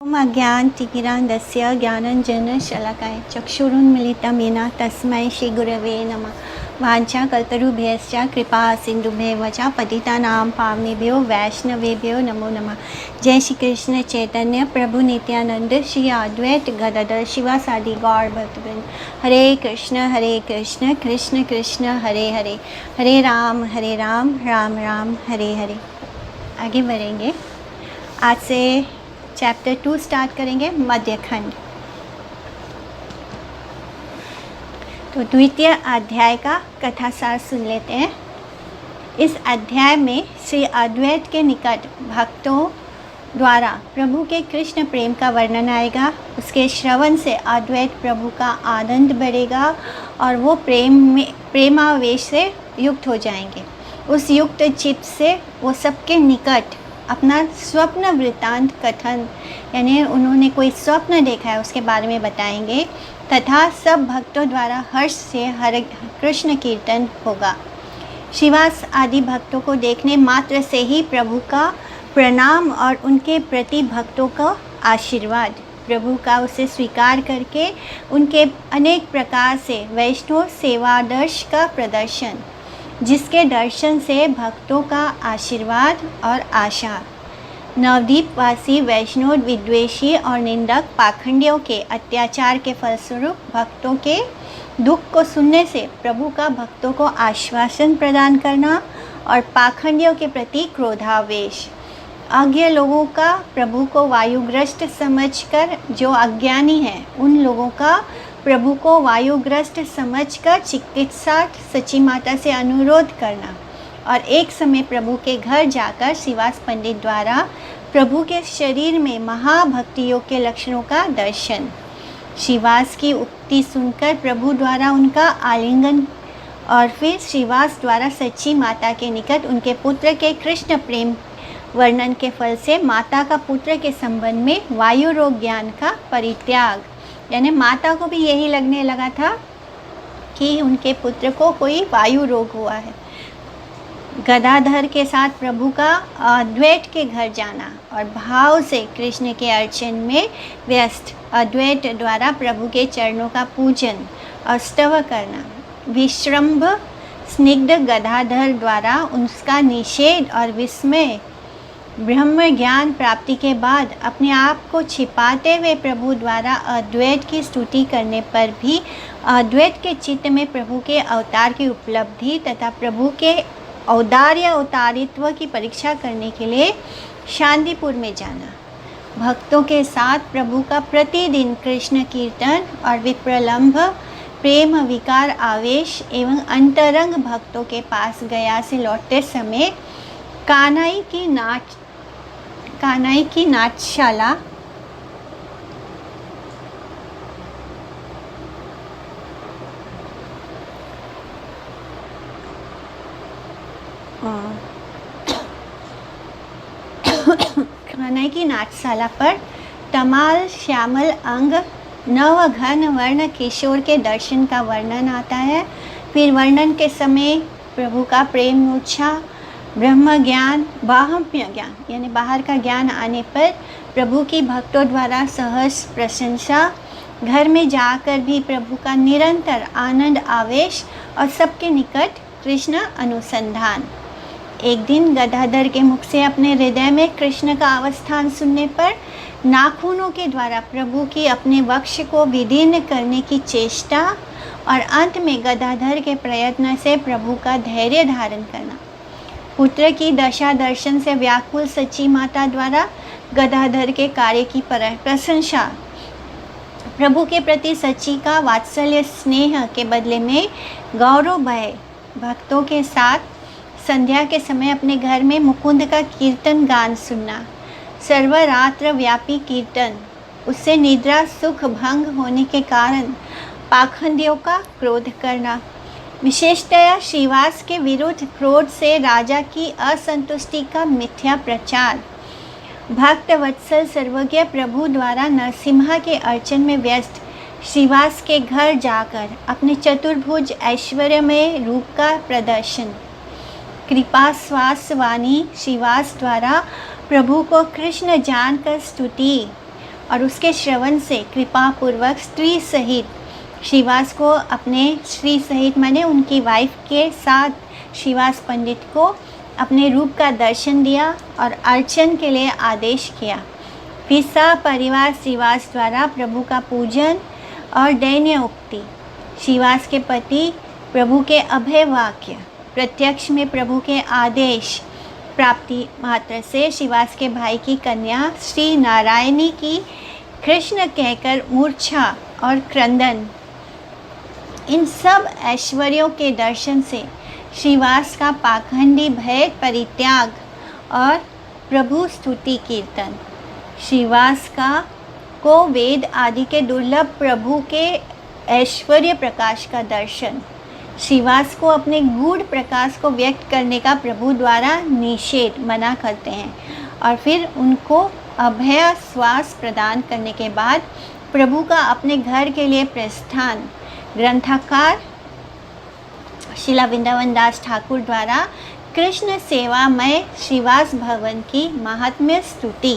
ओम अज्ञानतिमिरान्धस्य ज्ञानाञ्जनशलाकया चक्षुरुन्मीलितं येन तस्मै श्रीगुरवे नमः। वाञ्छाकल्पतरुभ्यश्च कृपा सिन्धुभ्येव च पतितानां पावनेभ्यो वैष्णवेभ्यो नमो नमः। जय श्री कृष्ण चैतन्य प्रभु नित्यानंद श्री अद्वैत गदाधर शिवासादि गौर भक्तवृंद। हरे कृष्ण कृष्ण कृष्ण हरे हरे, हरे राम राम राम हरे हरे। आगे बढ़ेंगे। आज से चैप्टर 2 स्टार्ट करेंगे, मध्यखंड। तो द्वितीय अध्याय का कथासार सुन लेते हैं। इस अध्याय में श्री अद्वैत के निकट भक्तों द्वारा प्रभु के कृष्ण प्रेम का वर्णन आएगा। उसके श्रवण से अद्वैत प्रभु का आनंद बढ़ेगा और वो प्रेमावेश से युक्त हो जाएंगे। उस युक्त चित्त से वो सबके निकट अपना स्वप्न वृत्तांत कथन, यानी उन्होंने कोई स्वप्न देखा है उसके बारे में बताएंगे, तथा सब भक्तों द्वारा हर्ष से हरे कृष्ण कीर्तन होगा। श्रीवास आदि भक्तों को देखने मात्र से ही प्रभु का प्रणाम और उनके प्रति भक्तों का आशीर्वाद, प्रभु का उसे स्वीकार करके उनके अनेक प्रकार से वैष्णव सेवादर्श का प्रदर्शन, जिसके दर्शन से भक्तों का आशीर्वाद और आशा। नवद्वीपवासी वैष्णव विद्वेषी और निंदक पाखंडियों के अत्याचार के फलस्वरूप भक्तों के दुख को सुनने से प्रभु का भक्तों को आश्वासन प्रदान करना, और पाखंडियों के प्रति क्रोधावेश। अज्ञ लोगों का प्रभु को वायुग्रस्त समझकर, जो अज्ञानी हैं उन लोगों का प्रभु को वायुग्रस्त समझकर चिकित्सा सची माता से अनुरोध करना, और एक समय प्रभु के घर जाकर श्रीवास पंडित द्वारा प्रभु के शरीर में महाभक्ति योग के लक्षणों का दर्शन। श्रीवास की उक्ति सुनकर प्रभु द्वारा उनका आलिंगन, और फिर श्रीवास द्वारा सच्ची माता के निकट उनके पुत्र के कृष्ण प्रेम वर्णन के फल से माता का पुत्र के संबंध में वायु रोग ज्ञान का परित्याग, यानी माता को भी यही लगने लगा था कि उनके पुत्र को कोई वायु रोग हुआ है। गदाधर के साथ प्रभु का अद्वैत के घर जाना और भाव से कृष्ण के अर्चन में व्यस्त अद्वैत द्वारा प्रभु के चरणों का पूजन और स्तव करना। विश्रम्भ स्निग्ध गदाधर द्वारा उसका निषेध और विस्मय। ब्रह्म ज्ञान प्राप्ति के बाद अपने आप को छिपाते हुए प्रभु द्वारा अद्वैत की स्तुति करने पर भी अद्वैत के चित्त में प्रभु के अवतार की उपलब्धि तथा प्रभु के औदार्य अवतारित्व की परीक्षा करने के लिए शांतिपुर में जाना। भक्तों के साथ प्रभु का प्रतिदिन कृष्ण कीर्तन और विप्रलंभ प्रेम विकार आवेश एवं अंतरंग भक्तों के पास गया से लौटते समय कानाई की नाट्यशाला कानाई की नाट्यशाला पर तमाल श्यामल अंग नव घन वर्ण किशोर के दर्शन का वर्णन आता है। फिर वर्णन के समय प्रभु का प्रेम मूर्छा, ब्रह्म ज्ञान, बाह्य ज्ञान यानी बाहर का ज्ञान आने पर प्रभु की भक्तों द्वारा सहज प्रशंसा, घर में जाकर भी प्रभु का निरंतर आनंद आवेश और सबके निकट कृष्ण अनुसंधान। एक दिन गदाधर के मुख से अपने हृदय में कृष्ण का अवस्थान सुनने पर नाखूनों के द्वारा प्रभु की अपने वक्ष को विदीर्ण करने की चेष्टा, और अंत में गदाधर के प्रयत्न से प्रभु का धैर्य धारण करना। पुत्र की दशा दर्शन से व्याकुल सच्ची माता द्वारा गदाधर के कार्य की प्रशंसा, प्रभु के प्रति सच्ची का वात्सल्य स्नेह के बदले में गौरव भय। भक्तों के साथ संध्या के समय अपने घर में मुकुंद का कीर्तन गान सुनना, सर्वरात्र व्यापी कीर्तन, उससे निद्रा सुख भंग होने के कारण पाखंडियों का क्रोध करना। विशेषतया श्रीवास के विरुद्ध क्रोध से राजा की असंतुष्टि का मिथ्या प्रचार। भक्त वत्सल सर्वज्ञ प्रभु द्वारा नरसिम्हा के अर्चन में व्यस्त श्रीवास के घर जाकर अपने चतुर्भुज ऐश्वर्यमय रूप का प्रदर्शन। कृपा स्वासवानी श्रीवास द्वारा प्रभु को कृष्ण जानकर स्तुति, और उसके श्रवण से कृपा पूर्वक स्त्री सहित श्रीवास को अपने स्त्री सहित माने उनकी वाइफ के साथ श्रीवास पंडित को अपने रूप का दर्शन दिया और अर्चन के लिए आदेश किया। फिर सपरिवार श्रीवास द्वारा प्रभु का पूजन और दैन्य उक्ति, श्रीवास के पति प्रभु के अभय वाक्य, प्रत्यक्ष में प्रभु के आदेश प्राप्ति मात्र से श्रीवास के भाई की कन्या श्री नारायणी की कृष्ण कहकर मूर्छा और क्रंदन, इन सब ऐश्वर्यों के दर्शन से श्रीवास का पाखंडी भय परित्याग और प्रभु स्तुति कीर्तन, श्रीवास को वेद आदि के दुर्लभ प्रभु के ऐश्वर्य प्रकाश का दर्शन, श्रीवास को अपने गूढ़ प्रकाश को व्यक्त करने का प्रभु द्वारा निषेध मना करते हैं और फिर उनको अभय श्वास प्रदान करने के बाद प्रभु का अपने घर के लिए प्रस्थान ग्रंथकार शिला वृंदावन दास ठाकुर द्वारा कृष्ण सेवामय श्रीवास भवन की महात्म्य स्तुति।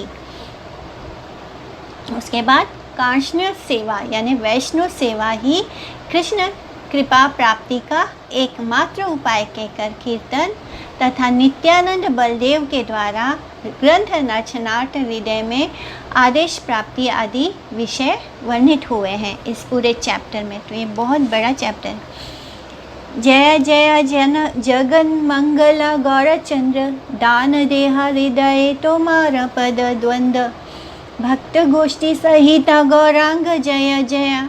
उसके बाद कांष्ण सेवा यानी वैष्णव सेवा ही कृष्ण कृपा प्राप्ति का एकमात्र उपाय कहकर कीर्तन तथा नित्यानंद बलदेव के द्वारा ग्रंथ नचनाट हृदय में आदेश प्राप्ति आदि विषय वर्णित हुए हैं इस पूरे चैप्टर में। तो ये बहुत बड़ा चैप्टर है। जय जय जगन मंगल गौरचंद्र दान देह हृदय तोमार पद द्वंद भक्त गोष्ठी सहित गौरांग जय जय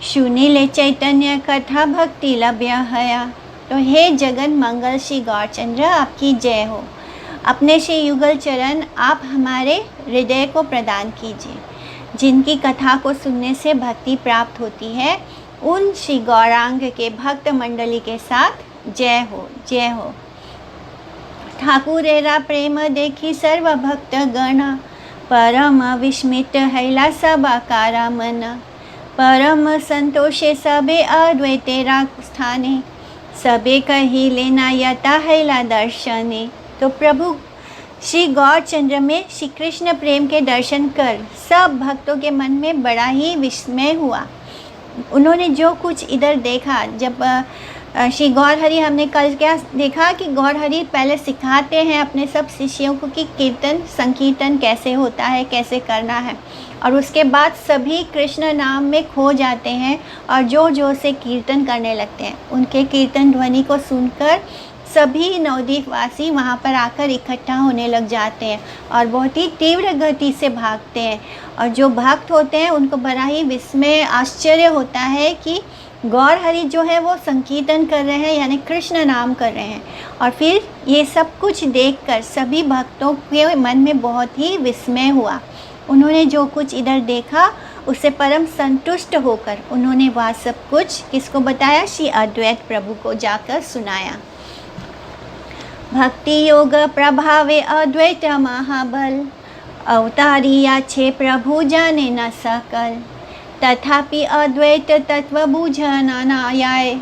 सुनीले चैतन्य कथा भक्ति लभ्य हया। तो हे जगन मंगल श्री गौरचंद्र आपकी जय हो। अपने श्री युगल चरण आप हमारे हृदय को प्रदान कीजिए। जिनकी कथा को सुनने से भक्ति प्राप्त होती है उन श्री गौरांग के भक्त मंडली के साथ जय हो जय हो। ठाकुरेरा प्रेम देखी सर्व भक्त गण परम विस्मित हैला सबाकारा मन परम संतोषे सबे अद्वैतेरा स्थाने सबे कही लेना यता हैला दर्शने। तो प्रभु श्री गौरचंद्र में श्री कृष्ण प्रेम के दर्शन कर सब भक्तों के मन में बड़ा ही विस्मय हुआ। उन्होंने जो कुछ इधर देखा, जब श्री गौरहरि हमने कल क्या देखा कि गौरहरि पहले सिखाते हैं अपने सब शिष्यों को कि कीर्तन संकीर्तन कैसे होता है, कैसे करना है, और उसके बाद सभी कृष्ण नाम में खो जाते हैं और जोर जोर से कीर्तन करने लगते हैं। उनके कीर्तन ध्वनि को सुनकर सभी नवद्वीप वासी वहाँ पर आकर इकट्ठा होने लग जाते हैं और बहुत ही तीव्र गति से भागते हैं। और जो भक्त होते हैं उनको बड़ा ही विस्मय आश्चर्य होता है कि गौरहरि जो है वो संकीर्तन कर रहे हैं यानी कृष्ण नाम कर रहे हैं। और फिर ये सब कुछ देखकर सभी भक्तों के मन में बहुत ही विस्मय हुआ। उन्होंने जो कुछ इधर देखा उससे परम संतुष्ट होकर उन्होंने वह सब कुछ किसको बताया? श्री अद्वैत प्रभु को जाकर सुनाया। भक्ति योग प्रभावे अद्वैत महाबल अवतारिया छे प्रभु जाने न सकल तथापि अद्वैत तत्व बुझना न आए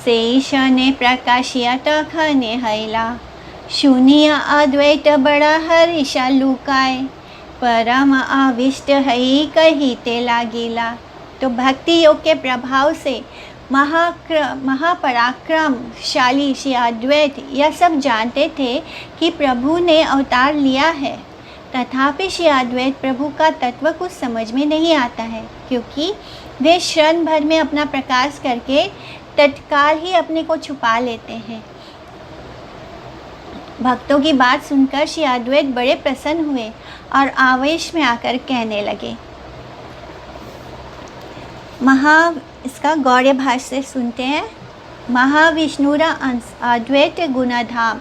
से ईशने प्रकाशिया तखने हैला शून्य अद्वैत बड़ा हरिषा लुकाए परम आविष्ट है कही ते लागिला। तो भक्ति योग के प्रभाव से महापराक्रमशाली श्री अद्वैत यह सब जानते थे कि प्रभु ने अवतार लिया है, तथापि श्री अद्वैत प्रभु का तत्व कुछ समझ में नहीं आता है, क्योंकि वे क्षण भर में अपना प्रकाश करके तत्काल ही अपने को छुपा लेते हैं। भक्तों की बात सुनकर श्री अद्वैत बड़े प्रसन्न हुए और आवेश में आकर कहने लगे। इसका गौड़्य भाष्य सुनते हैं। महाविष्णुरा अंश अद्वैत गुणधाम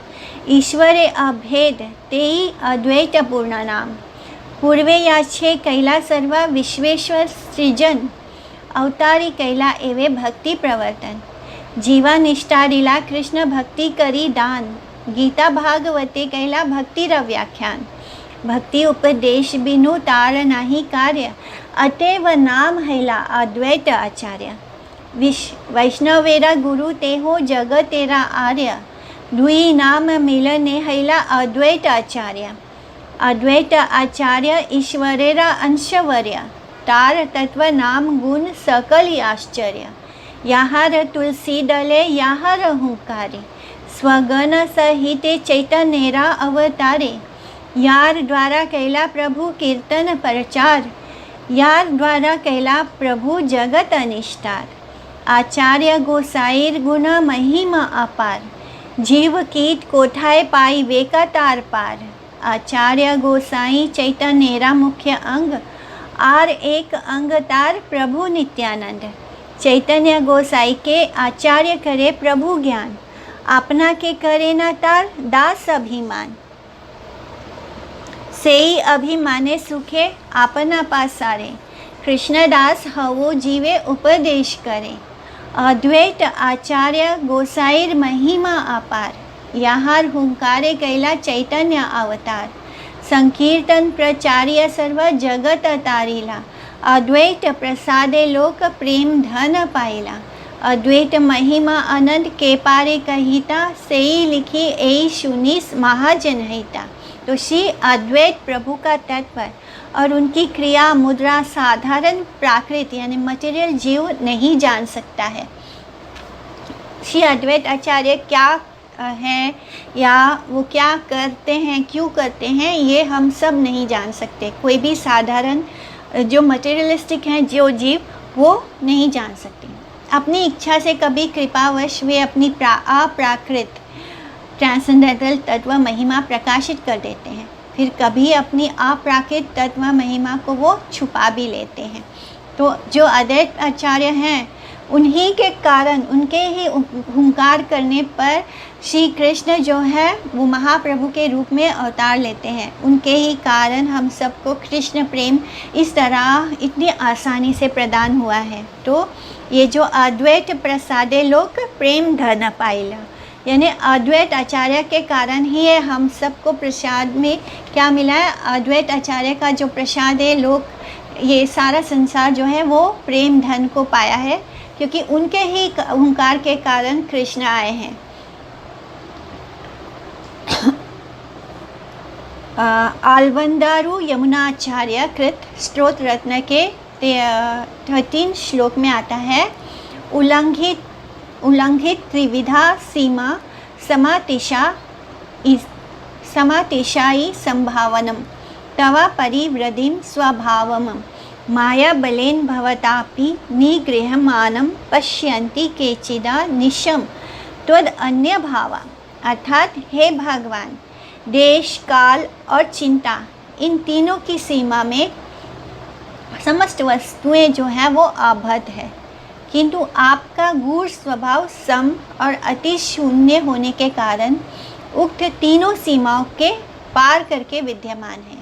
ईश्वरे अभेद तेई अद्वैत पूर्ण नाम पूर्वे याछे कैला सर्व विश्वेश्वर सृजन अवतारी कैला एवे भक्ति प्रवर्तन जीवा निष्ठारिला कृष्ण भक्ति करी दान गीता भागवते कैला भक्ति र व्याख्यान भक्ति उपदेश बिनु तार नाही कार्य अतएव नाम हैला अद्वैत आचार्य वैष्णवेरा गुरु ते हो जगत तेरा आर्य दुई नाम मिलने हैला अद्वैत आचार्य अद्वैत आचार्य ईश्वरेरा अंशवर्य, तार तत्व नाम गुण सकल आश्चर्य, याहार तुलसी दले याहार हुंकारे, स्वगण सहिते चैतन्यरा अवतारे, यार द्वारा कैला प्रभु कीर्तन प्रचार, यार द्वारा कैला प्रभु जगत अनिष्टार, आचार्य गोसाईर गुण महिमा अपार, जीव कीट कोठाए पाई वेका तार पार, आचार्य गोसाई चैतन्यरा मुख्य अंग, आर एक अंग तार प्रभु नित्यानंद, चैतन्य गोसाई के आचार्य करे प्रभु ज्ञान, अपना के करे न तार दास अभिमान, सेई अभिमाने सुखे आपना पासारे, कृष्णदास हवो जीवे उपदेश करे, अद्वैत आचार्य गोसाईर महिमा अपार, याहार हुंकारे कैला चैतन्य अवतार, संकीर्तन प्रचार्य सर्व जगत तारीला, अद्वैत प्रसादे लोक प्रेम धन पाइला, अद्वैत महिमा अनंत के पारे कहिता, सेई लिखी ए सुनीस महाजनहिता। तो श्री अद्वैत प्रभु का तत्व और उनकी क्रिया मुद्रा साधारण प्राकृत यानी मटेरियल जीव नहीं जान सकता है। श्री अद्वैत आचार्य क्या हैं या वो क्या करते हैं, क्यों करते हैं, ये हम सब नहीं जान सकते। कोई भी साधारण जो मटेरियलिस्टिक हैं जो जीव वो नहीं जान सकते। अपनी इच्छा से कभी कृपावश वे अपनी अप्राकृत ट्रांसेंडेंटल तत्व महिमा प्रकाशित कर देते हैं, फिर कभी अपनी अप्राकृत तत्व महिमा को वो छुपा भी लेते हैं। तो जो अद्वैत आचार्य हैं उन्हीं के कारण, उनके ही हुंकार करने पर श्री कृष्ण जो है वो महाप्रभु के रूप में अवतार लेते हैं। उनके ही कारण हम सबको कृष्ण प्रेम इस तरह इतनी आसानी से प्रदान हुआ है। तो ये जो अद्वैत प्रसादे लोक प्रेम धन पाइला, यानी अद्वैत आचार्य के कारण ही है हम सबको प्रसाद में क्या मिला है, अद्वैत आचार्य का जो प्रसाद है, लोग ये सारा संसार जो है वो प्रेम धन को पाया है, क्योंकि उनके ही हुंकार के कारण कृष्ण आए हैं। आलवंदारू यमुनाचार्य कृत स्तोत्र रत्न के 13 श्लोक में आता है, उल्लंघित त्रिविधा सीमा समातिशायी संभावनम तवा परिवृद्धिं स्वभावम माया बलेन भवतापि निगृह्यमानं पश्यन्ति केचिदा निशम त्वद अन्य भावा। अर्थात हे भगवान, देश काल और चिंता इन तीनों की सीमा में समस्त वस्तुएं जो हैं वो आबद्ध है, किंतु आपका गूढ़ स्वभाव सम और अति शून्य होने के कारण उक्त तीनों सीमाओं के पार करके विद्यमान है।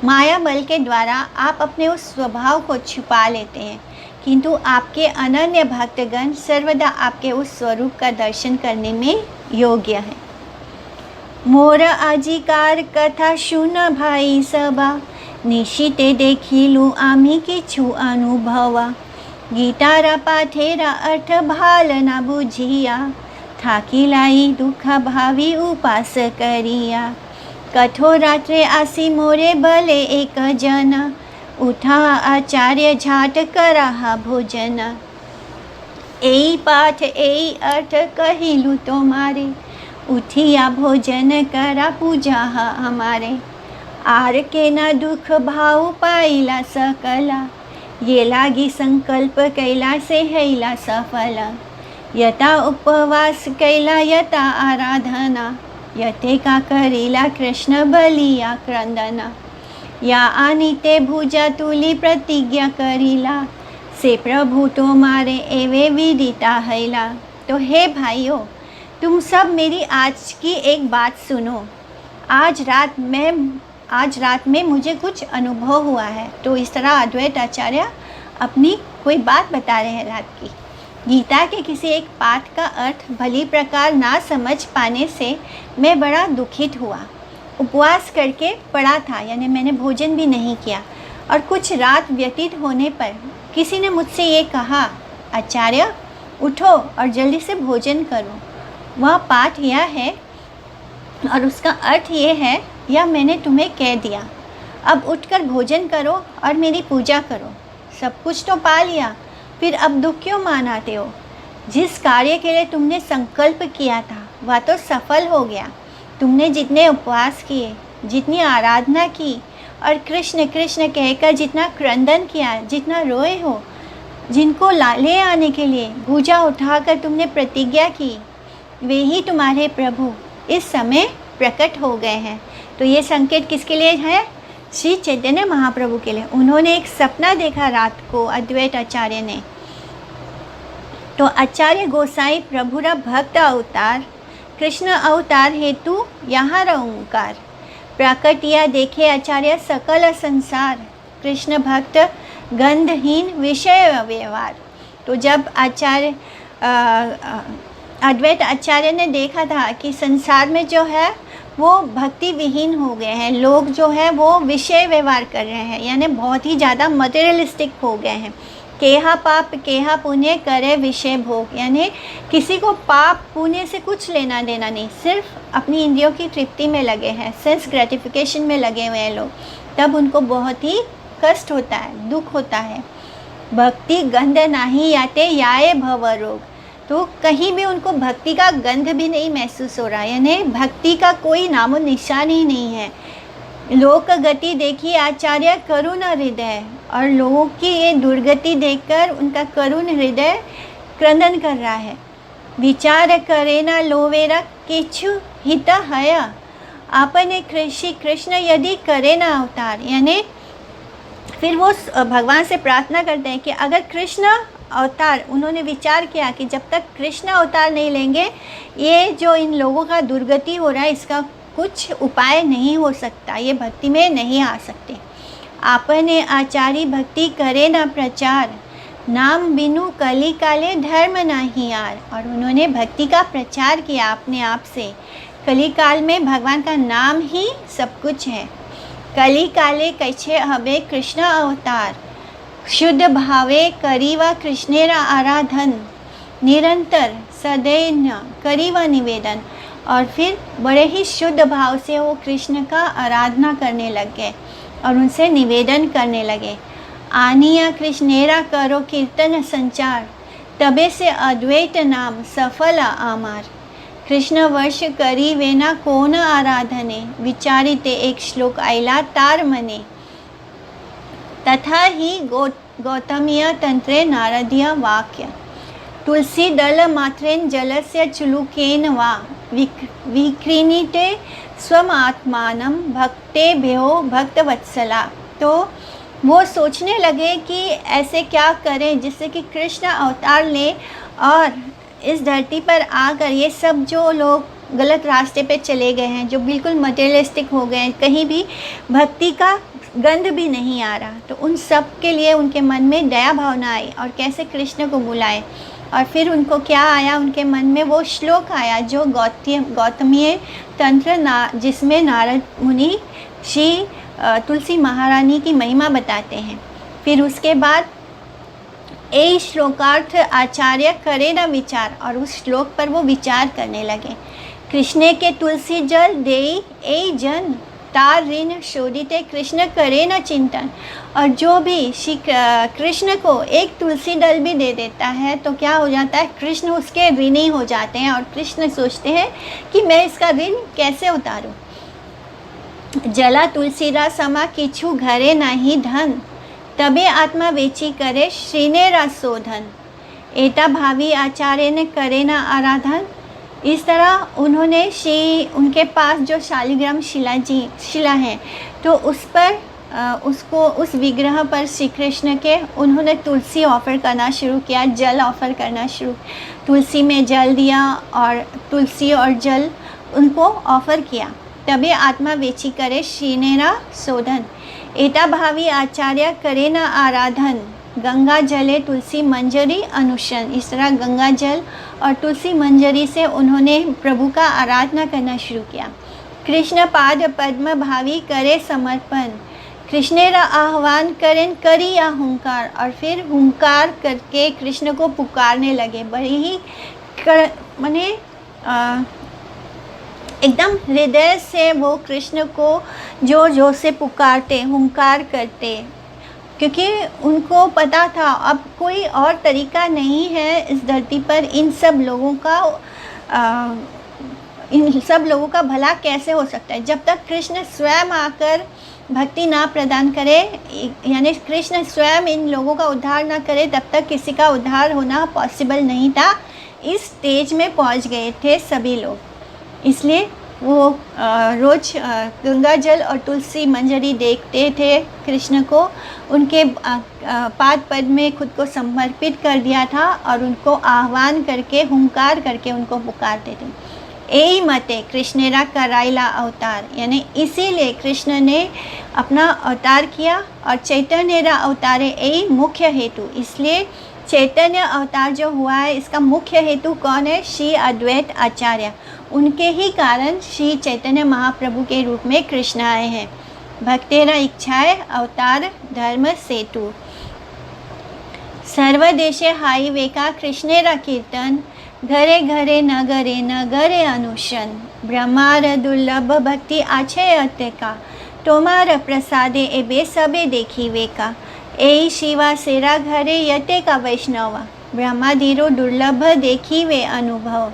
माया बल के द्वारा आप अपने उस स्वभाव को छुपा लेते हैं, किंतु आपके अनन्य भक्तगण सर्वदा आपके उस स्वरूप का दर्शन करने में योग्य है। मोर आजिकार कथा शुन भाई सबा, निशिते देखिलू आम्ही किछु अनुभवा, गीतारा पाठेरा अर्थ भालना बुझिया, थाकिलाई दुख भावी उपास करिया, कठोर रात्रे आसी मोरे भले एक जन, उठा आचार्य झाट कराहा भोजन, एई पाठ एई अर्थ कहिलू तो मारे, उठिया भोजन करा पूजा हमारे, आर के न दुख भाव पाइला सकला, ये लागी संकल्प कैला से हैला सफल, यथा उपवास कैला यथा आराधना, यथे का करीला कृष्ण बलिया क्रंदना, या आनीते भुजा तुली प्रतिज्ञा करीला, से प्रभु तो मारे एवे विदिता हैला। तो हे भाइयों, तुम सब मेरी आज की एक बात सुनो। आज रात में मुझे कुछ अनुभव हुआ है। तो इस तरह अद्वैत आचार्य अपनी कोई बात बता रहे हैं रात की। गीता के किसी एक पाठ का अर्थ भली प्रकार ना समझ पाने से मैं बड़ा दुखित हुआ। उपवास करके पड़ा था, यानी मैंने भोजन भी नहीं किया, और कुछ रात व्यतीत होने पर किसी ने मुझसे ये कहा, आचार्य उठो और जल्दी से भोजन करो। वह पाठ यह है और उसका अर्थ ये है या मैंने तुम्हें कह दिया? अब उठकर भोजन करो और मेरी पूजा करो। सब कुछ तो पा लिया, फिर अब दुख क्यों मनाते हो? जिस कार्य के लिए तुमने संकल्प किया था वह तो सफल हो गया। तुमने जितने उपवास किए, जितनी आराधना की और कृष्ण कृष्ण कहकर जितना क्रंदन किया, जितना रोए हो, जिनको ले आने के लिए भुजा उठाकर तुमने प्रतिज्ञा की, वे ही तुम्हारे प्रभु इस समय प्रकट हो गए हैं। तो ये संकेत किसके लिए है? श्री चैतन्य महाप्रभु के लिए। उन्होंने एक सपना देखा रात को, अद्वैत आचार्य ने। तो आचार्य गोसाई प्रभुरा भक्त अवतार, कृष्ण अवतार हेतु यहाँ ओंकार, प्राकटिया देखे आचार्य सकल संसार, कृष्ण भक्त गंधहीन विषय व्यवहार। तो जब आचार्य अद्वैत आचार्य ने देखा था कि संसार में जो है वो भक्ति विहीन हो गए हैं, लोग जो है वो विषय व्यवहार कर रहे हैं, यानी बहुत ही ज़्यादा मटेरियलिस्टिक हो गए हैं। केहा पाप केहा पुण्य करे विषय भोग, यानी किसी को पाप पुण्य से कुछ लेना देना नहीं, सिर्फ अपनी इंद्रियों की तृप्ति में लगे हैं, सेंस ग्रेटिफिकेशन में लगे हुए हैं लोग। तब उनको बहुत ही कष्ट होता है, दुख होता है। भक्ति गंध नाही याते याए भव रोग, तो कहीं भी उनको भक्ति का गंध भी नहीं महसूस हो रहा है, यानी भक्ति का कोई नामो निशान ही नहीं है। लोक गति देखी आचार्य करुण हृदय, और लोगों की ये दुर्गति देखकर उनका करुण हृदय क्रंदन कर रहा है। विचार करे ना लोवेरा किछु हित हय, आपने कृष्ण यदि करे ना अवतार, यानी फिर वो भगवान से प्रार्थना करते हैं कि अगर कृष्ण अवतार, उन्होंने विचार किया कि जब तक कृष्ण अवतार नहीं लेंगे, ये जो इन लोगों का दुर्गति हो रहा है इसका कुछ उपाय नहीं हो सकता, ये भक्ति में नहीं आ सकते। आपने आचारी भक्ति करे ना प्रचार, नाम बिनु कली काले धर्म नहीं यार। और उन्होंने भक्ति का प्रचार किया अपने आप से। कली काल में भगवान का नाम ही सब कुछ है। कली काले कैसे हवे कृष्ण अवतार, शुद्ध भावे करीवा कृष्णेरा आराधन, निरंतर सदैव करीवा निवेदन। और फिर बड़े ही शुद्ध भाव से वो कृष्ण का आराधना करने लग गए और उनसे निवेदन करने लगे। आनिया कृष्णेरा करो कीर्तन संचार, तबे से अद्वैत नाम सफल आमार। कृष्ण वर्ष करी वेना कोन आराधने, विचारिते एक श्लोक आयला तार मने। तथा ही गौतमीय तंत्रे नारदीय वाक्य, तुलसी दल मात्रेन जलस्य चुलुकेन वा विक्रीणीते स्वमात्मानं भक्ते भ्यो भक्तवत्सला। तो वो सोचने लगे कि ऐसे क्या करें जिससे कि कृष्ण अवतार ले और इस धरती पर आकर ये सब जो लोग गलत रास्ते पे चले गए हैं, जो बिल्कुल मटेरियलिस्टिक हो गए हैं, कहीं भी भक्ति का गंध भी नहीं आ रहा, तो उन सब के लिए उनके मन में दया भावना आई और कैसे कृष्ण को बुलाए। और फिर उनको क्या आया, उनके मन में वो श्लोक आया जो गौतमीय तंत्र जिसमें नारद मुनि श्री तुलसी महारानी की महिमा बताते हैं। फिर उसके बाद ए श्लोकार्थ आचार्य करे न विचार, और उस श्लोक पर वो विचार करने लगे। कृष्ण के तुलसी जल देई ए जन, तार ऋण शोधिते कृष्ण करे न चिंतन। और जो भी श्री कृष्ण को एक तुलसी दल भी दे देता है तो क्या हो जाता है, कृष्ण उसके ऋणी हो जाते हैं और कृष्ण सोचते हैं कि मैं इसका ऋण कैसे उतारूं। जला तुलसीरा समा किछु घरे नहीं धन, तबे आत्मा वेची करे श्रीनेरा शोधन। एता भावी आचार्य ने करे ना आराधन। इस तरह उन्होंने उनके पास जो शालिग्राम शिला है, तो उस पर उस विग्रह पर श्री कृष्ण के उन्होंने तुलसी ऑफ़र करना शुरू किया, जल ऑफ़र करना शुरू। तुलसी में जल दिया और तुलसी और जल उनको ऑफ़र किया। तबे आत्मा वेची करे श्रीनेरा शोधन। एता भावी आचार्य करे ना आराधन, गंगा जले तुलसी मंजरी अनुशन। इस तरह गंगा जल और तुलसी मंजरी से उन्होंने प्रभु का आराधना करना शुरू किया। कृष्ण पाद पद्म भावी करे समर्पण, कृष्णेरा आह्वान करें करी या हुंकार। और फिर हुंकार करके कृष्ण को पुकारने लगे। बड़ी ही माने एकदम हृदय से वो कृष्ण को जोर जोर से पुकारते, हुंकार करते, क्योंकि उनको पता था अब कोई और तरीका नहीं है इस धरती पर इन सब लोगों का भला कैसे हो सकता है। जब तक कृष्ण स्वयं आकर भक्ति ना प्रदान करे, यानी कृष्ण स्वयं इन लोगों का उद्धार ना करे, तब तक किसी का उद्धार होना पॉसिबल नहीं था। इस स्टेज में पहुंच गए थे सभी लोग, इसलिए वो रोज़ गंगा जल और तुलसी मंजरी देखते थे कृष्ण को, उनके पाद पद में खुद को समर्पित कर दिया था और उनको आह्वान करके, हुंकार करके उनको पुकारते थे। यही मते कृष्णेरा कराइला अवतार, यानी इसीलिए कृष्ण ने अपना अवतार किया और चैतन्यरा अवतारे यही मुख्य हेतु। इसलिए चैतन्य अवतार जो हुआ है इसका मुख्य हेतु कौन है? श्री अद्वैत आचार्य, उनके ही कारण श्री चैतन्य महाप्रभु के रूप में कृष्ण आए हैं। भक्तेरा इच्छाए अवतार धर्म सेतु, सर्वदेशे हाईवे का कृष्णेरा कीर्तन, घरे घरे नगरे नगरे अनुशन, ब्रह्मार दुर्लभ भक्ति आछे अत्य का, तोमार प्रसादे एबे सबे देखी वेका, ए शिवा सेरा घरे यते का वैष्णवा, ब्रह्माधीरो दुर्लभ देखी वे अनुभव,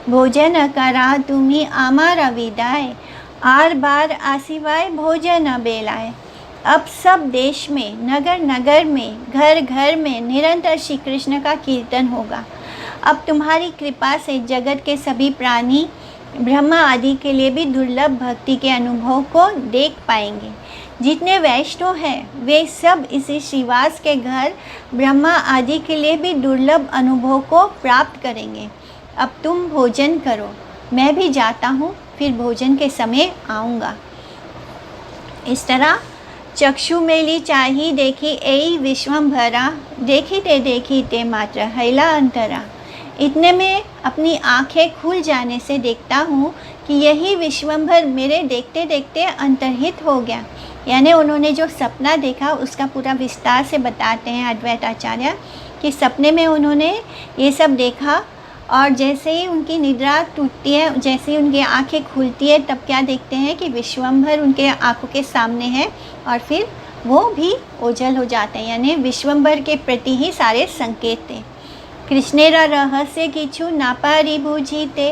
भोजन करा तुम्ही आमारा विदाय, आर बार आसिवाय भोजन बेलाय। अब सब देश में, नगर नगर में, घर घर में निरंतर श्री कृष्ण का कीर्तन होगा। अब तुम्हारी कृपा से जगत के सभी प्राणी, ब्रह्मा आदि के लिए भी दुर्लभ भक्ति के अनुभव को देख पाएंगे। जितने वैष्णव हैं वे सब इसी श्रीवास के घर ब्रह्मा आदि के लिए भी दुर्लभ अनुभव को प्राप्त करेंगे। अब तुम भोजन करो, मैं भी जाता हूँ, फिर भोजन के समय आऊँगा। इस तरह चक्षु मेली चाही देखी एई विश्वम्भरा, देखी ते मात्र हैला अंतरा। इतने में अपनी आंखें खुल जाने से देखता हूँ कि यही विश्वम्भर मेरे देखते देखते अंतर्हित हो गया। यानी उन्होंने जो सपना देखा उसका पूरा विस्तार से बताते हैं अद्वैत आचार्य कि सपने में उन्होंने ये सब देखा और जैसे ही उनकी निद्रा टूटती है, जैसे ही उनकी आंखें खुलती है, तब क्या देखते हैं कि विश्वम्भर उनके आंखों के सामने है और फिर वो भी ओझल हो जाते हैं। यानी विश्वम्भर के प्रति ही सारे संकेत थे। कृष्णेरा रहस्य किछु ना पारी बूझीते,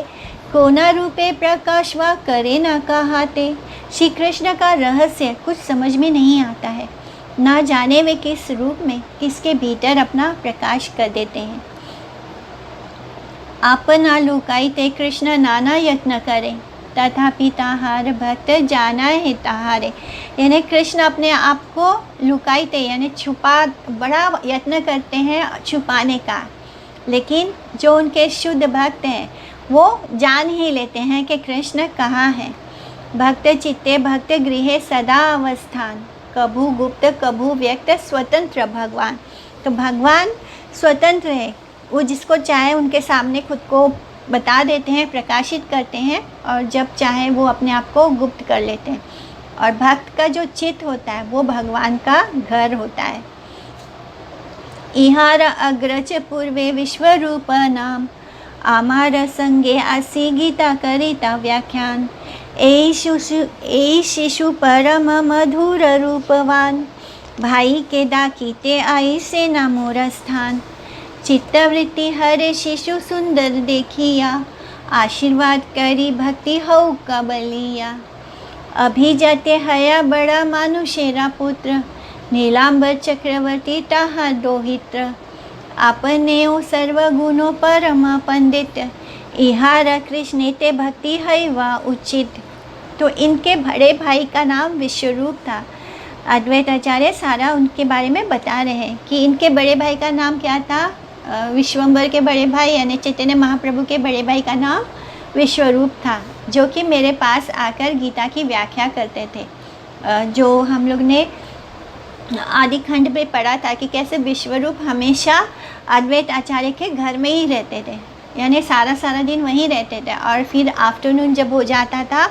कोना रूपे प्रकाश व करे न कहाते। श्री कृष्ण का रहस्य कुछ समझ में नहीं आता है, ना जाने वे किस रूप में, किसके भीतर अपना प्रकाश कर देते हैं। आपना लुकाईते कृष्ण नाना यत्न करे, तथापि ताहार भक्त जाना है ताहारे। यानी कृष्ण अपने आप को लुकाईते यानी बड़ा यत्न करते हैं छुपाने का, लेकिन जो उनके शुद्ध भक्त हैं वो जान ही लेते हैं कि कृष्ण कहाँ है। भक्त चित्ते भक्त गृहे सदा अवस्थान, कभू गुप्त कभू व्यक्त स्वतंत्र भगवान। तो भगवान स्वतंत्र है, वो जिसको चाहे उनके सामने खुद को बता देते हैं, प्रकाशित करते हैं, और जब चाहे वो अपने आप को गुप्त कर लेते हैं। और भक्त का जो चित्त होता है वो भगवान का घर होता है। इहार अग्रज पूर्वे विश्वरूप नाम, आमार संगे आसी गीता करिता व्याख्यान। ए शिशु परम मधुर रूपवान, भाई के दाकीते आई से ना मोर स्थान। चित्तवृत्ति हरे शिशु सुंदर देखिया, आशीर्वाद करी भक्ति हऊ कबलिया। अभी जाते हया बड़ा मानुषेरा पुत्र, नीलांबर चक्रवर्ती ताहा दोहित्र। आपने ओ सर्वगुणों परम पंडित, इहार कृष्ण ते भक्ति है वा उचित। तो इनके बड़े भाई का नाम विश्वरूप था। अद्वैत आचार्य सारा उनके बारे में बता रहे हैं कि इनके बड़े भाई का नाम क्या था। विश्वम्भर के बड़े भाई यानी चैतन्य महाप्रभु के बड़े भाई का नाम विश्वरूप था, जो कि मेरे पास आकर गीता की व्याख्या करते थे। जो हम लोग ने आदि खंड में पढ़ा था कि कैसे विश्वरूप हमेशा अद्वैत आचार्य के घर में ही रहते थे, यानी सारा दिन वहीं रहते थे। और फिर आफ्टरनून जब हो जाता था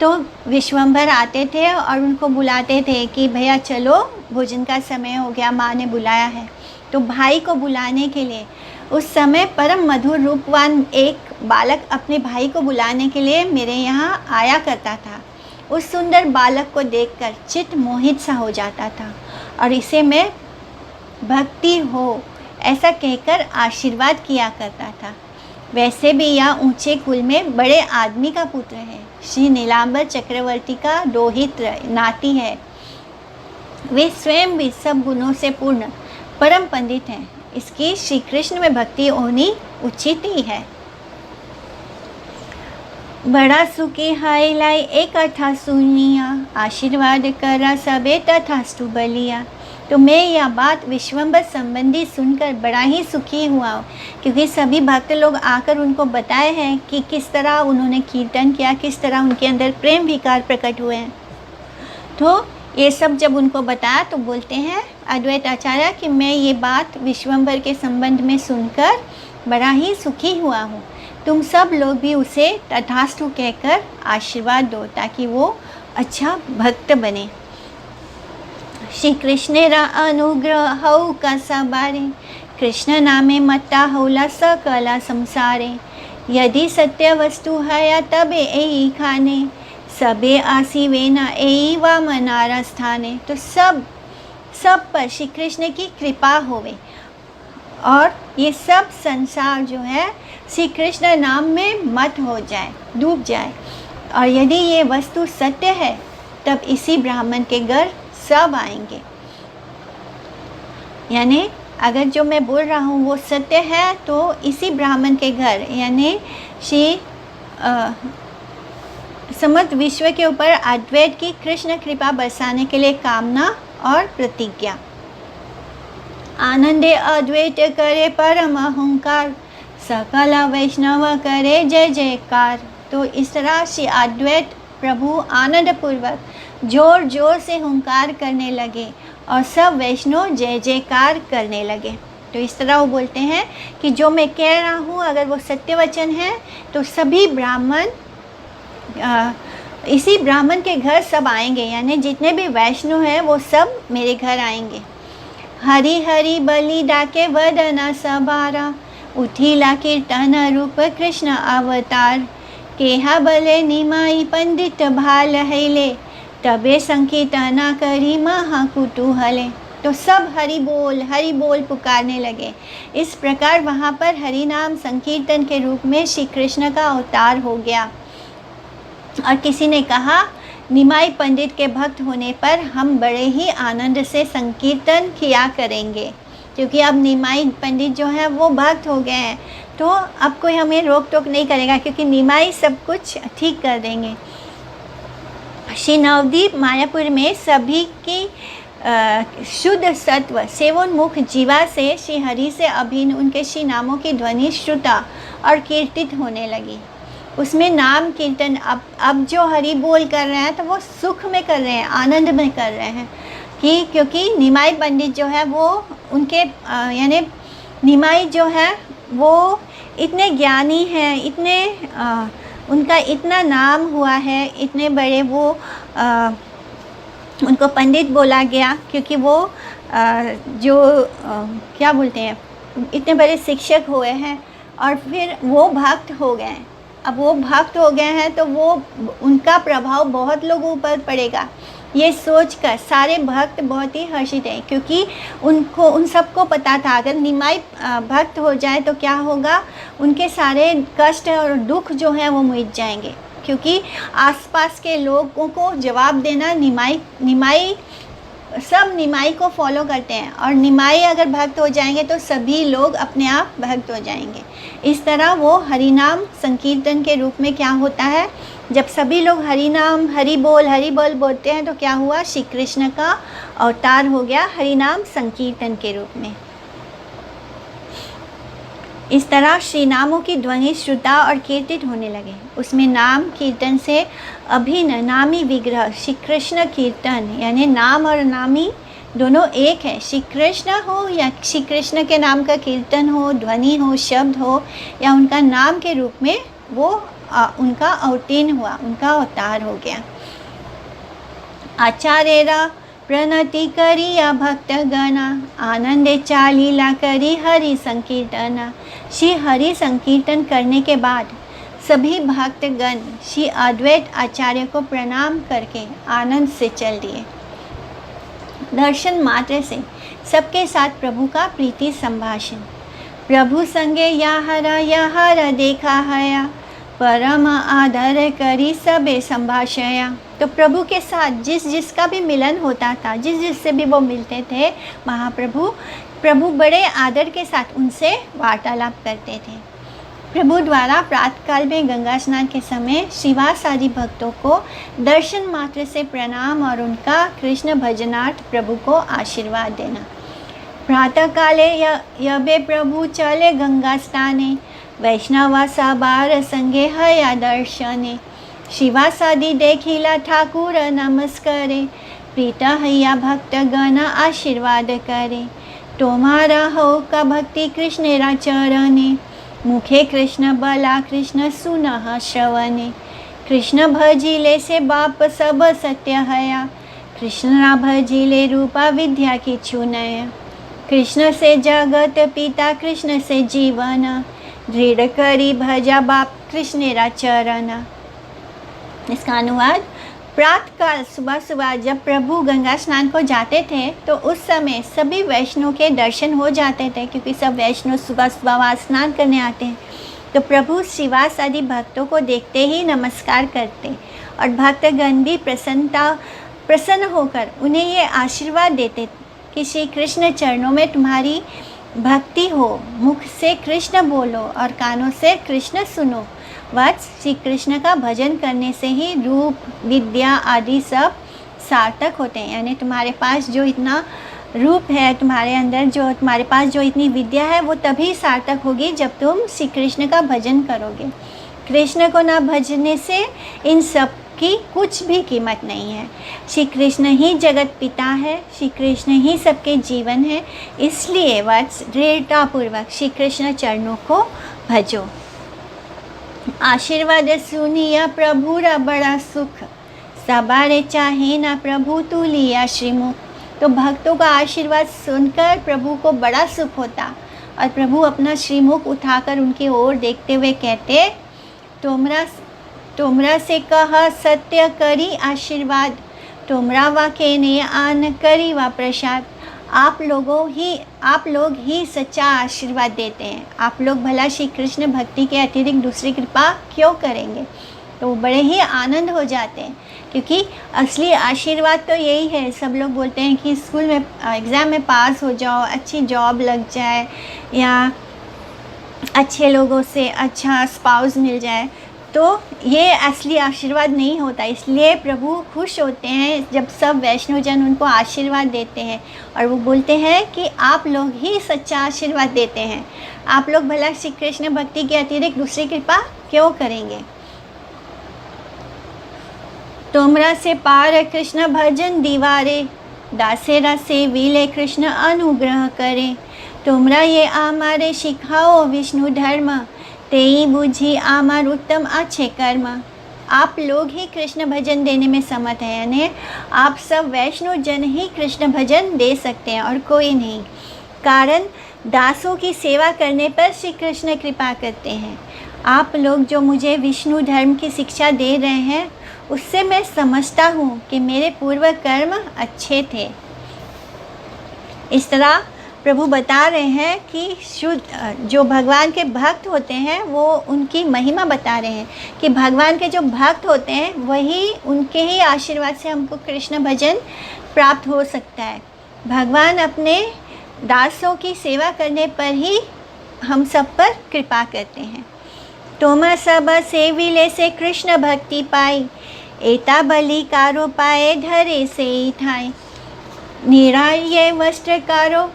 तो विश्वम्भर आते थे और उनको बुलाते थे कि भैया चलो भोजन का समय हो गया, माँ ने बुलाया है। तो भाई को बुलाने के लिए उस समय परम मधुर रूपवान एक बालक अपने भाई को बुलाने के लिए मेरे यहाँ आया करता था, उस सुंदर बालक को देखकर चित्त मोहित सा हो जाता था और इसे मैं भक्ति हो ऐसा कहकर आशीर्वाद किया करता था। वैसे भी यह ऊंचे कुल में बड़े आदमी का पुत्र है, श्री नीलांबर चक्रवर्ती का रोहित नाती है। वे स्वयं भी सब गुणों से पूर्ण परम पंडित हैं। इसकी श्री कृष्ण में भक्ति होनी उचित ही है। बड़ा सुखी हाय लाई एक कथा सुनिया, आशीर्वाद करा सबे तथास्तु बलिया। तो मैं यह बात विश्वम्बर संबंधी सुनकर बड़ा ही सुखी हुआ हूँ, क्योंकि सभी भक्त लोग आकर उनको बताए हैं कि किस तरह उन्होंने कीर्तन किया, किस तरह उनके अंदर प्रेम विकार प्रकट हुए हैं। तो ये सब जब उनको बताया तो बोलते हैं अद्वैत आचार्य कि मैं ये बात विश्वम्बर के संबंध में सुनकर बड़ा ही सुखी हुआ हूँ। तुम सब लोग भी उसे तथास्तु कहकर आशीर्वाद दो ताकि वो अच्छा भक्त बने। श्री कृष्णेरा अनुग्रह हऊ का सबारे, कृष्ण नामे मत्ता हौला सकला संसारे। यदि सत्य वस्तु है तबे एई खाने, सबे आसी वेना एई वामनारा स्थाने। तो सब पर श्री कृष्ण की कृपा होवे और ये सब संसार जो है श्री कृष्ण नाम में मत हो जाए, डूब जाए। और यदि ये वस्तु सत्य है तब इसी ब्राह्मण के घर सब आएंगे। यानी अगर जो मैं बोल रहा हूँ वो सत्य है तो इसी ब्राह्मण के घर, यानी श्री समस्त विश्व के ऊपर अद्वैत की कृष्ण कृपा बरसाने के लिए कामना और प्रतिज्ञा। आनंदे अद्वैत करे परम अहंकार, सकल वैष्णव करे जय जयकार। तो इस तरह श्री अद्वैत प्रभु आनंद पूर्वक जोर जोर से हुंकार करने लगे और सब वैष्णव जय जयकार करने लगे। तो इस तरह वो बोलते हैं कि जो मैं कह रहा हूँ अगर वो सत्य वचन है तो सभी ब्राह्मण इसी ब्राह्मण के घर सब आएंगे, यानी जितने भी वैष्णव हैं वो सब मेरे घर आएंगे। हरि हरि बलि डाके वदना सबारा, उठीला कीर्तन रूप कृष्ण अवतार। केहा बले निमाई पंडित भाल हैले, तबे संकीर्तना करी महाकुतूहले। तो सब हरि बोल पुकारने लगे। इस प्रकार वहाँ पर हरि नाम संकीर्तन के रूप में श्री कृष्ण का अवतार हो गया। और किसी ने कहा निमाई पंडित के भक्त होने पर हम बड़े ही आनंद से संकीर्तन किया करेंगे, क्योंकि अब निमाई पंडित जो है वो भक्त हो गए हैं, तो अब कोई हमें रोक टोक नहीं करेगा, क्योंकि निमाई सब कुछ ठीक कर देंगे। श्री नवदीप मायापुर में सभी की शुद्ध सत्व सेवोन्मुख जीवा से श्री हरि से अभिन्न उनके श्री नामों की ध्वनि श्रुता और कीर्तित होने लगी। उसमें नाम कीर्तन अब जो हरि बोल कर रहे हैं तो वो सुख में कर रहे हैं, आनंद में कर रहे हैं, कि क्योंकि निमाई पंडित जो है वो उनके यानी निमाई जो है वो इतने ज्ञानी हैं, इतने उनका इतना नाम हुआ है, इतने बड़े वो उनको पंडित बोला गया, क्योंकि वो क्या बोलते हैं, इतने बड़े शिक्षक हुए हैं और फिर वो भक्त हो गए। अब वो भक्त हो गए हैं तो वो उनका प्रभाव बहुत लोगों पर पड़ेगा, ये सोचकर सारे भक्त बहुत ही हर्षित हैं, क्योंकि उन सबको पता था अगर निमाई भक्त हो जाए तो क्या होगा, उनके सारे कष्ट और दुख जो हैं वो मिट जाएंगे। क्योंकि आसपास के लोगों को जवाब देना सब निमाई को फॉलो करते हैं, और निमाई अगर भक्त हो जाएंगे तो सभी लोग अपने आप भक्त हो जाएंगे। इस तरह वो हरिनाम संकीर्तन के रूप में क्या होता है, जब सभी लोग हरिनाम हरि बोल बोलते हैं तो क्या हुआ, श्री कृष्ण का अवतार हो गया हरिनाम संकीर्तन के रूप में। इस तरह श्री नामों की ध्वनि श्रुता और कीर्तित होने लगे। उसमें नाम कीर्तन से अभिन्न नामी विग्रह श्री कृष्ण कीर्तन, यानी नाम और नामी दोनों एक है। श्री कृष्ण हो या श्री कृष्ण के नाम का कीर्तन हो, ध्वनि हो, शब्द हो, या उनका नाम के रूप में वो उनका अवतीर्ण हुआ, उनका अवतार हो गया। आचार्यरा प्रणति करिया भक्त गणा, आनंदे चालीला करी हरि संकीर्तना। श्री हरि संकीर्तन करने के बाद सभी भक्तगण श्री अद्वैत आचार्य को प्रणाम करके आनंद से चल दिए। दर्शन मात्र से सबके साथ प्रभु का प्रीति संभाषण। प्रभु संगे याहरा देखा हया, परम आदर करी सबे संभाषया। तो प्रभु के साथ जिसका भी मिलन होता था, जिससे भी वो मिलते थे प्रभु बड़े आदर के साथ उनसे वार्तालाप करते थे। प्रभु द्वारा प्रातःकाल में गंगा स्नान के समय श्रीवास आदि भक्तों को दर्शन मात्र से प्रणाम और उनका कृष्ण भजनार्थ प्रभु को आशीर्वाद देना। प्रातःकाले यबे प्रभु चले गंगा स्नाने, वैष्णवा साबार संगे हया दर्शने। शिवासादि देखिला ठाकुर नमस्करे, प्रीत हैया भक्त गण आशीर्वाद करे। तुम्हारा हो का भक्ति कृष्णेरा चरणे, मुखे कृष्ण बला कृष्ण सुनः श्रवणे। कृष्ण भजिले से बाप सब सत्य हया, कृष्ण भजिले रूपा विद्या की छुनया। कृष्ण से जगत पिता कृष्ण से जीवन, दृढ़ करी भजा बाप कृष्णेरा चरण। इसका अनुवाद, प्रातःकाल सुबह जब प्रभु गंगा स्नान को जाते थे तो उस समय सभी वैष्णव के दर्शन हो जाते थे, क्योंकि सब वैष्णव सुबह वहाँ स्नान करने आते हैं। तो प्रभु श्रीवास आदि भक्तों को देखते ही नमस्कार करते और भक्तगण भी प्रसन्न होकर उन्हें ये आशीर्वाद देते कि श्री कृष्ण चरणों में तुम्हारी भक्ति हो, मुख से कृष्ण बोलो और कानों से कृष्ण सुनो। वत्स, श्री कृष्ण का भजन करने से ही रूप विद्या आदि सब सार्थक होते हैं। यानी तुम्हारे पास जो इतना रूप है, तुम्हारे पास जो इतनी विद्या है, वो तभी सार्थक होगी जब तुम श्री कृष्ण का भजन करोगे। कृष्ण को ना भजने से इन सब की कुछ भी कीमत नहीं है। श्री कृष्ण ही जगत पिता है, श्री कृष्ण ही सबके जीवन है। इसलिए वत्स, दृढ़तापूर्वक श्री कृष्ण चरणों को भजो। आशीर्वाद सुनिया प्रभुरा बड़ा सुख, सबारे चाहे ना प्रभु तू लिया श्रीमुख। तो भक्तों का आशीर्वाद सुनकर प्रभु को बड़ा सुख होता और प्रभु अपना श्रीमुख उठाकर उनकी ओर देखते हुए कहते, तुमरा से कहा सत्य करी आशीर्वाद, तुमरा वाके ने आन करी वा प्रसाद। आप लोग ही सच्चा आशीर्वाद देते हैं। आप लोग भला श्री कृष्ण भक्ति के अतिरिक्त दूसरी कृपा क्यों करेंगे। तो वो बड़े ही आनंद हो जाते हैं, क्योंकि असली आशीर्वाद तो यही है। सब लोग बोलते हैं कि स्कूल में एग्ज़ाम में पास हो जाओ, अच्छी जॉब लग जाए या अच्छे लोगों से अच्छा स्पाउस मिल जाए, तो ये असली आशीर्वाद नहीं होता। इसलिए प्रभु खुश होते हैं जब सब वैष्णवजन उनको आशीर्वाद देते हैं और वो बोलते हैं कि आप लोग ही सच्चा आशीर्वाद देते हैं। आप लोग भला श्री कृष्ण भक्ति के अतिरिक्त दूसरी कृपा क्यों करेंगे। तुमरा से पार कृष्ण भजन दीवारे, दासेरा से विले कृष्ण अनुग्रह करे। तुमरा ये आमारे सिखाओ विष्णु धर्म, तेई बुझी आमार उत्तम अच्छे कर्म। आप लोग ही कृष्ण भजन देने में समर्थ हैं, यानी आप सब वैष्णव जन ही कृष्ण भजन दे सकते हैं और कोई नहीं। कारण दासों की सेवा करने पर श्री कृष्ण कृपा करते हैं। आप लोग जो मुझे विष्णु धर्म की शिक्षा दे रहे हैं, उससे मैं समझता हूँ कि मेरे पूर्व कर्म अच्छे थे। इस तरह प्रभु बता रहे हैं कि शुद्ध जो भगवान के भक्त होते हैं वो उनकी महिमा बता रहे हैं कि भगवान के जो भक्त होते हैं वही उनके ही आशीर्वाद से हमको कृष्ण भजन प्राप्त हो सकता है। भगवान अपने दासों की सेवा करने पर ही हम सब पर कृपा करते हैं। तुम सब सेविले से कृष्ण भक्ति पाई, एता बलि कारो पाए धरे से ठाई। निराय वस्त्र कारो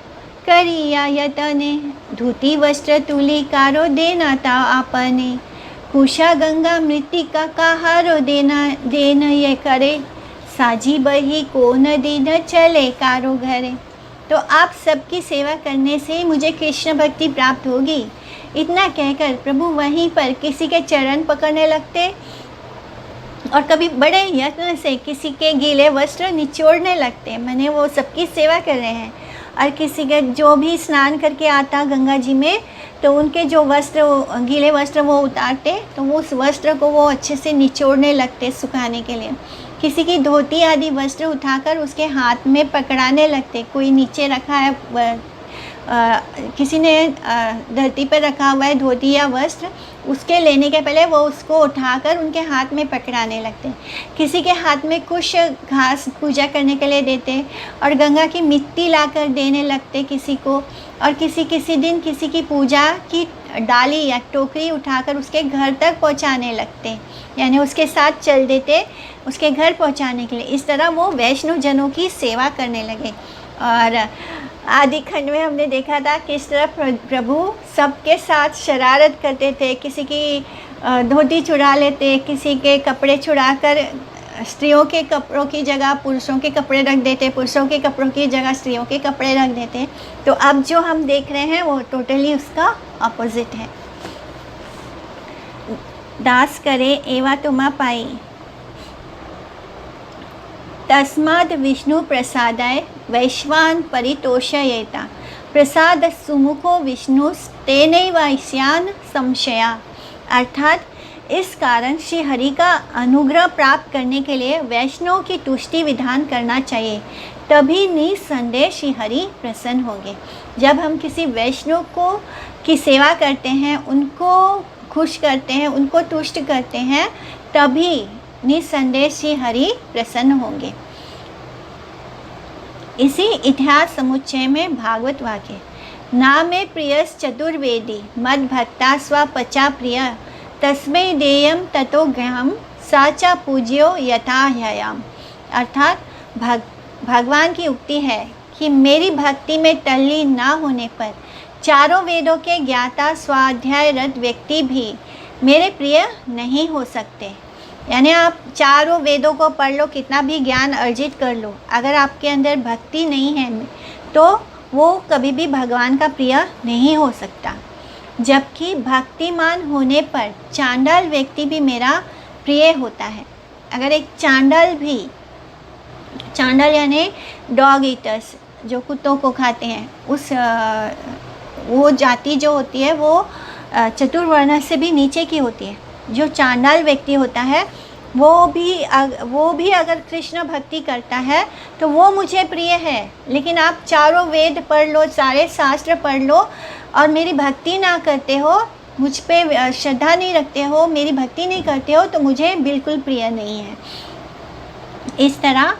करिया यतने, धूती वस्त्र तुली कारो देना ता आपने। कुशा गंगा मृतिका काहारो देना ये करे, साजी बही को नदी न चले कारो घरे। तो आप सबकी सेवा करने से मुझे कृष्ण भक्ति प्राप्त होगी। इतना कहकर प्रभु वहीं पर किसी के चरण पकड़ने लगते और कभी बड़े यत्न से किसी के गीले वस्त्र निचोड़ने लगते हैं, मैंने वो सबकी सेवा कर रहे हैं। और किसी के जो भी स्नान करके आता गंगा जी में, तो उनके जो वस्त्र गीले वस्त्र वो उतारते, तो वो उस वस्त्र को वो अच्छे से निचोड़ने लगते सुखाने के लिए। किसी की धोती आदि वस्त्र उठाकर उसके हाथ में पकड़ाने लगते। कोई नीचे रखा है, किसी ने धरती पर रखा हुआ है धोती या वस्त्र, उसके लेने के पहले वो उसको उठाकर उनके हाथ में पकड़ाने लगते। किसी के हाथ में कुछ घास पूजा करने के लिए देते, और गंगा की मिट्टी लाकर देने लगते किसी को। और किसी दिन किसी की पूजा की डाली या टोकरी उठाकर उसके घर तक पहुंचाने लगते, यानी उसके साथ चल देते उसके घर पहुंचाने के लिए। इस तरह वो वैष्णव जनों की सेवा करने लगे। और आदि खंड में हमने देखा था किस तरह प्रभु सबके साथ शरारत करते थे। किसी की धोती चुरा लेते, किसी के कपड़े चुराकर स्त्रियों के कपड़ों की जगह पुरुषों के कपड़े रख देते, पुरुषों के कपड़ों की जगह स्त्रियों के कपड़े रख देते। तो अब जो हम देख रहे हैं वो टोटली उसका अपोजिट है। दास करे एवा तुमा पाई, तस्माद् विष्णु प्रसादाय वैश्वान परितोषयेता, प्रसाद सुमुखो विष्णुस्तेनैवास्यान् संशया। अर्थात इस कारण श्री हरि का अनुग्रह प्राप्त करने के लिए वैष्णव की तुष्टि विधान करना चाहिए, तभी निसंदेह श्री हरि प्रसन्न होंगे। जब हम किसी वैष्णव को की सेवा करते हैं, उनको खुश करते हैं, उनको तुष्ट करते हैं, तभी निसंदेह श्री हरि प्रसन्न होंगे। इसी इतिहास समुच्चय में भागवत वाक्य, नामे प्रियस चतुर्वेदी मद भक्ता स्वपचा प्रिय, तस्मै देयम ततो ग्रहम साचा पूज्यो यथाह्याम। अर्थात भगवान की उक्ति है कि मेरी भक्ति में तल्लीन ना होने पर चारों वेदों के ज्ञाता स्वाध्यायरत व्यक्ति भी मेरे प्रिय नहीं हो सकते। यानी आप चारों वेदों को पढ़ लो, कितना भी ज्ञान अर्जित कर लो, अगर आपके अंदर भक्ति नहीं है तो वो कभी भी भगवान का प्रिय नहीं हो सकता। जबकि भक्तिमान होने पर चांडाल व्यक्ति भी मेरा प्रिय होता है। अगर एक चांडाल यानी डॉग ईटर्स, जो कुत्तों को खाते हैं, उस वो जाति जो होती है वो चतुर्वर्ण से भी नीचे की होती है। जो चांडाल व्यक्ति होता है वो भी अगर कृष्ण भक्ति करता है तो वो मुझे प्रिय है। लेकिन आप चारों वेद पढ़ लो, सारे शास्त्र पढ़ लो और मेरी भक्ति ना करते हो, मुझ पे श्रद्धा नहीं रखते हो, मेरी भक्ति नहीं करते हो, तो मुझे बिल्कुल प्रिय नहीं है। इस तरह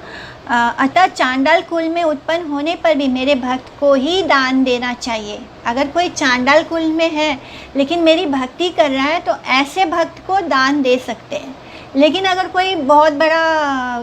अतः चांडाल कुल में उत्पन्न होने पर भी मेरे भक्त को ही दान देना चाहिए। अगर कोई चांडाल कुल में है लेकिन मेरी भक्ति कर रहा है तो ऐसे भक्त को दान दे सकते हैं। लेकिन अगर कोई बहुत बड़ा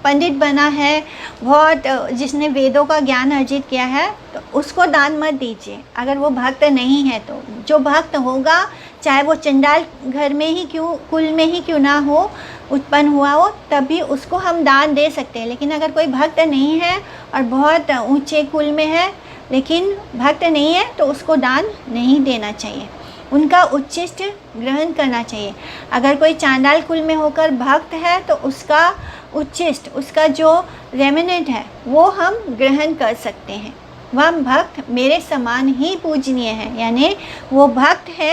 पंडित बना है, बहुत जिसने वेदों का ज्ञान अर्जित किया है, तो उसको दान मत दीजिए अगर वो भक्त नहीं है। तो जो भक्त होगा, चाहे वो चंडाल घर में ही कुल में ही क्यों ना हो, उत्पन्न हुआ हो, तभी उसको हम दान दे सकते हैं। लेकिन अगर कोई भक्त नहीं है और बहुत ऊंचे कुल में है लेकिन भक्त नहीं है, तो उसको दान नहीं देना चाहिए, उनका उच्छिष्ट ग्रहण करना चाहिए। अगर कोई चांडाल कुल में होकर भक्त है तो उसका उच्छिष्ट, उसका जो रेमिनेंट है वो हम ग्रहण कर सकते हैं। वह भक्त मेरे समान ही पूजनीय है, यानी वो भक्त है